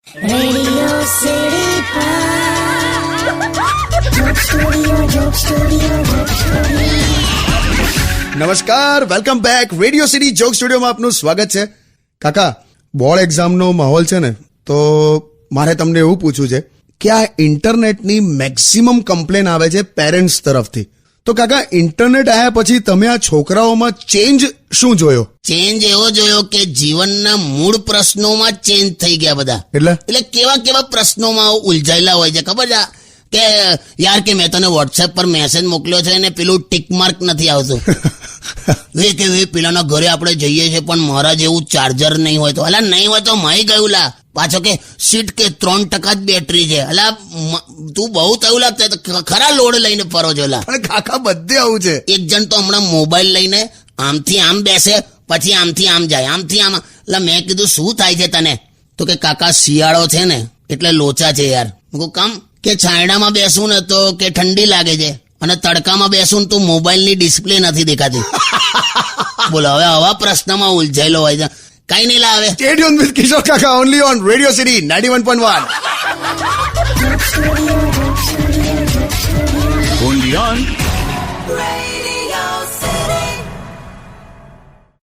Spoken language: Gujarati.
Radio City Joke Studio, Joke Studio, Joke Studio. નમસ્કાર, welcome back. Radio city joke સ્ટુડિયોમાં આપનું સ્વાગત છે. કાકા, બોર્ડ એક્ઝામનો માહોલ છે ને, તો મારે તમને એવું પૂછવું છે કે આ ઇન્ટરનેટની મેક્સિમમ કમ્પ્લેન આવે છે પેરેન્ટ્સ તરફથી. તો કાકા, ઇન્ટરનેટ આવ્યા પછી તમે આ છોકરાઓમાં ચેન્જ શું જોયો? ચેન્જ એવો જોયો કે જીવનના મૂળ પ્રશ્નોમાં ચેન્જ થઈ ગયા બધા. એટલે કેવા કેવા પ્રશ્નોમાં ઉલઝાયેલા હોય છે ખબર છે? કે યાર કે મેં તને વોટ્સએપ પર મેસેજ મોકલ્યો છે ને પેલું ટીક માર્ક નથી આવતું. કે પેલાના ઘરે આપણે જઈએ છીએ પણ મારા જેવું ચાર્જર નહીં હોય તો. અલા નહીં હોય તો મય ગયું લા. પાછો કે સીટ કે 3% જ બેટરી છે. અલા તું બહુ થયું લાગતું, ખરા લોડ લઈને ફરો છો લા. પણ કાકા, બધે આવું છે. એક જણ તો હમણાં મોબાઈલ લઈને આમથી આમ બેસે, પછી આમથી આમ જાય, આમથી આમ. એટલે મેં કીધું શું થાય છે તને? તો કે કાકા શિયાળો છે ને એટલે લોચા છે યાર. હું કામ કે છાંયડામાં બેસું ને તો કે ઠંડી લાગે છે અને તડકામાં બેસું ને તો મોબાઈલની ડિસ્પ્લે નથી દેખાતી. બોલો, હવે આવા પ્રશ્નમાં ઉલઝાયેલો હોય છે. કઈ નહીં લાવે. Stay tuned with Kishore Kaka only on Radio City 91.1. Joke Studio,